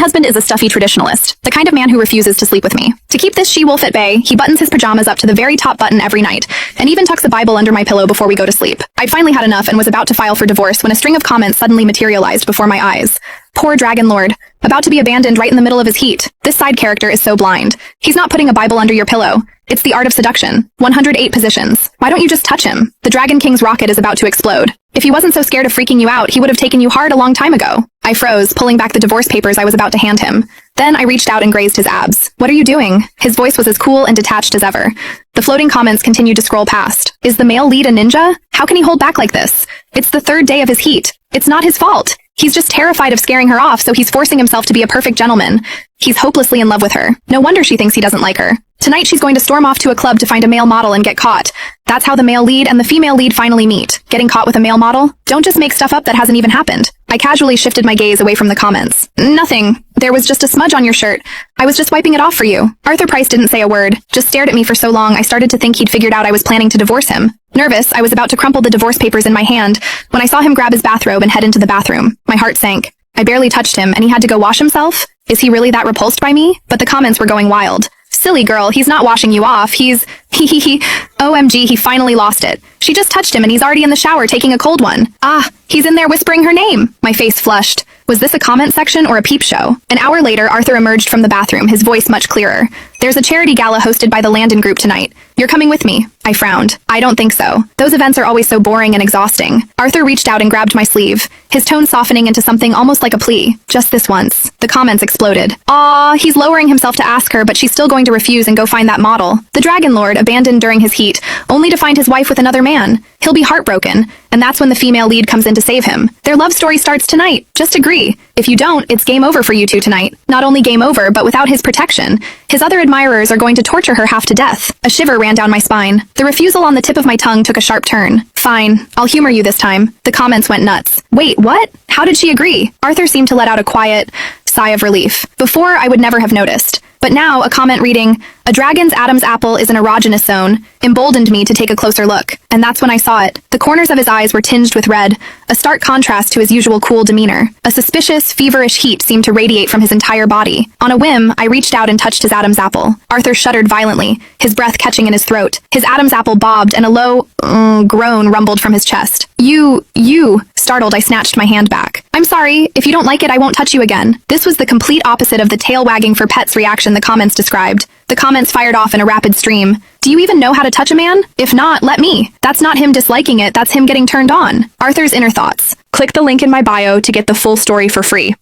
husband is a stuffy traditionalist, the kind of man who refuses to sleep with me. To keep this she-wolf at bay, he buttons his pajamas up to the very top button every night, and even tucks a Bible under my pillow before we go to sleep. I'd finally had enough and was about to file for divorce when a string of comments suddenly materialized before my eyes. Poor Dragon Lord, about to be abandoned right in the middle of his heat. This side character is so blind. He's not putting a Bible under your pillow. It's the art of seduction. 108 positions. Why don't you just touch him? The Dragon King's rocket is about to explode. If he wasn't so scared of freaking you out, he would have taken you hard a long time ago. I froze, pulling back the divorce papers I was about to hand him. Then I reached out and grazed his abs. What are you doing? His voice was as cool and detached as ever. The floating comments continued to scroll past. Is the male lead a ninja? How can he hold back like this? It's the third day of his heat. It's not his fault. He's just terrified of scaring her off, so he's forcing himself to be a perfect gentleman. He's hopelessly in love with her. No wonder she thinks he doesn't like her. Tonight she's going to storm off to a club to find a male model and get caught. That's how the male lead and the female lead finally meet. Getting caught with a male model? Don't just make stuff up that hasn't even happened. I casually shifted my gaze away from the comments. Nothing. There was just a smudge on your shirt. I was just wiping it off for you. Arthur Price didn't say a word, just stared at me for so long I started to think he'd figured out I was planning to divorce him. Nervous, I was about to crumple the divorce papers in my hand when I saw him grab his bathrobe and head into the bathroom. My heart sank. I barely touched him and he had to go wash himself? Is he really that repulsed by me? But the comments were going wild. Silly girl, he's not washing you off, he's... OMG, he finally lost it. She just touched him and he's already in the shower taking a cold one. Ah, he's in there whispering her name. My face flushed. Was this a comment section or a peep show? An hour later, Arthur emerged from the bathroom, his voice much clearer. There's a charity gala hosted by the Landon Group tonight. You're coming with me. I frowned. I don't think so. Those events are always so boring and exhausting. Arthur reached out and grabbed my sleeve, his tone softening into something almost like a plea. Just this once. The comments exploded. Aw, he's lowering himself to ask her, but she's still going to refuse and go find that model. The Dragon Lord, abandoned during his heat, only to find his wife with another man. He'll be heartbroken, and that's when the female lead comes in to save him. Their love story starts tonight. Just agree. If you don't, it's game over for you two tonight. Not only game over, but without his protection, his other admirers are going to torture her half to death. A shiver ran down my spine. The refusal on the tip of my tongue took a sharp turn. Fine, I'll humor you this time. The comments went nuts. Wait, what? How did she agree? Arthur seemed to let out a quiet sigh of relief. Before, I would never have noticed. But now, a comment reading, "A dragon's Adam's apple is an erogenous zone," emboldened me to take a closer look. And that's when I saw it. The corners of his eyes were tinged with red, a stark contrast to his usual cool demeanor. A suspicious, feverish heat seemed to radiate from his entire body. On a whim, I reached out and touched his Adam's apple. Arthur shuddered violently, his breath catching in his throat. His Adam's apple bobbed, and a low, groan rumbled from his chest. You... Startled, I snatched my hand back. I'm sorry. If you don't like it, I won't touch you again. This was the complete opposite of the tail-wagging for pets reaction the comments described. The comments fired off in a rapid stream. Do you even know how to touch a man? If not, let me. That's not him disliking it, that's him getting turned on. Arthur's inner thoughts. Click the link in my bio to get the full story for free.